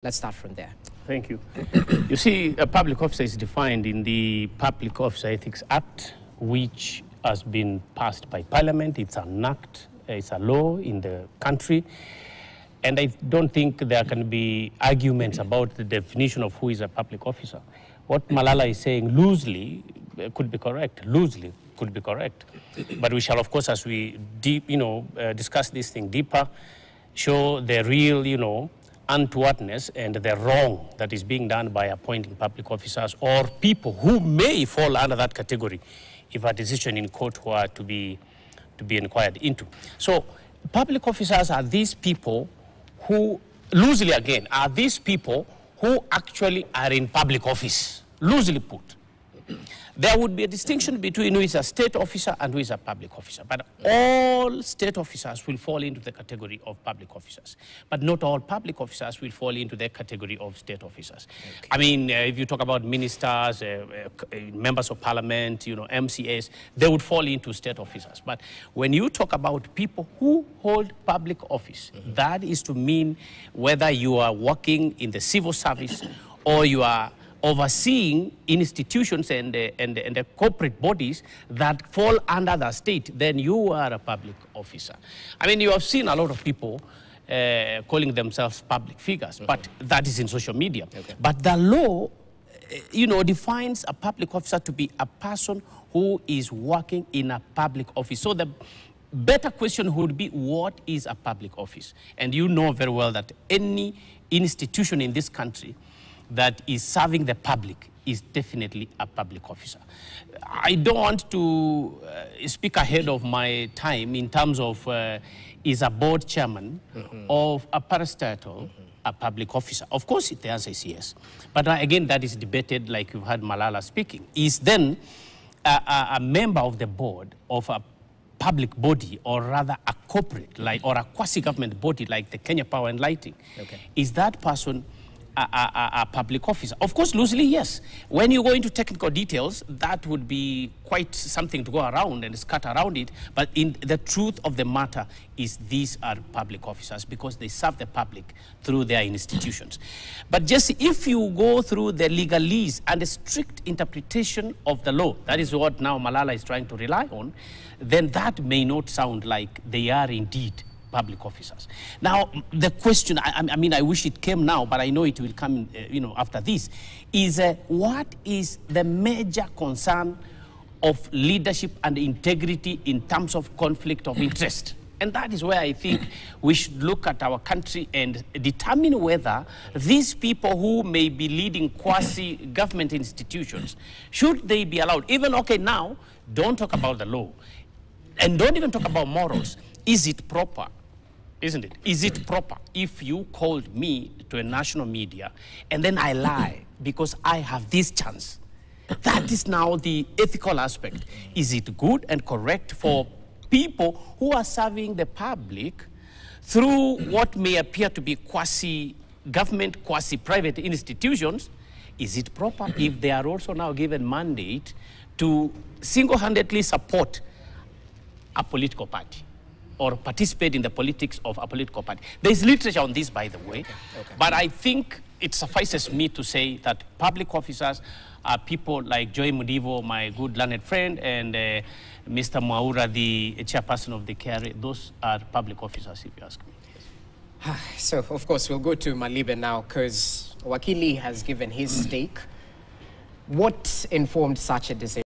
Let's start from there. Thank you. You see, a public officer is defined in the Public Officer Ethics Act, which has been passed by Parliament. It's an act, it's a law in the country. And I don't think there can be arguments about the definition of who is a public officer. What Malala is saying loosely could be correct, But we shall, of course, as we discuss this thing deeper, show the real, untowardness and the wrong that is being done by appointing public officers or people who may fall under that category if a decision in court were to be inquired into. So public officers are these people who, loosely again, are these people who actually are in public office, loosely put. There would be a distinction between who is a state officer and who is a public officer. But all state officers will fall into the category of public officers. But not all public officers will fall into the category of state officers. Okay. I mean, if you talk about ministers, members of parliament, MCAs, they would fall into state officers. But when you talk about people who hold public office, that is to mean whether you are working in the civil service or you are overseeing institutions and the corporate bodies that fall under the state, then you are a public officer. I mean, you have seen a lot of people calling themselves public figures, but that is in social media. Okay. But the law, defines a public officer to be a person who is working in a public office. So the better question would be, what is a public office? And you know very well that any institution in this country that is serving the public is definitely a public officer. I don't want to speak ahead of my time in terms of is a board chairman of a parastatal a public officer. Of course, the answer is yes. But again, that is debated, like you've heard Malala speaking. Is then a member of the board of a public body, or rather a corporate, or a quasi-government body like the Kenya Power and Lighting, is that person a public officer? Of course, loosely, yes. When you go into technical details, that would be quite something to go around and skirt around it. But in the truth of the matter is these are public officers because they serve the public through their institutions. But just if you go through the legalese and the strict interpretation of the law, that is what now Malala is trying to rely on, then that may not sound like they are indeed public officers. Now, the question, I mean, I wish it came now, but I know it will come, after this, is what is the major concern of leadership and integrity in terms of conflict of interest? And that is where I think we should look at our country and determine whether these people who may be leading quasi-government institutions, should they be allowed? Even, okay, now, don't talk about the law. And don't even talk about morals. Is it proper? Isn't it? Is it proper if you called me to a national media and then I lie because I have this chance? That is now the ethical aspect. Is it good and correct for people who are serving the public through what may appear to be quasi-government, quasi-private institutions? Is it proper if they are also now given mandate to single-handedly support a political party or participate in the politics of a political party? There is literature on this, by the way, but I think it suffices me to say that public officers are people like Joy Mudivo, my good learned friend, and Mr. Mwaura, the chairperson of the KRA. Those are public officers, if you ask me. So, of course, we'll go to Malibe now, because Wakili has given his stake. What informed such a decision?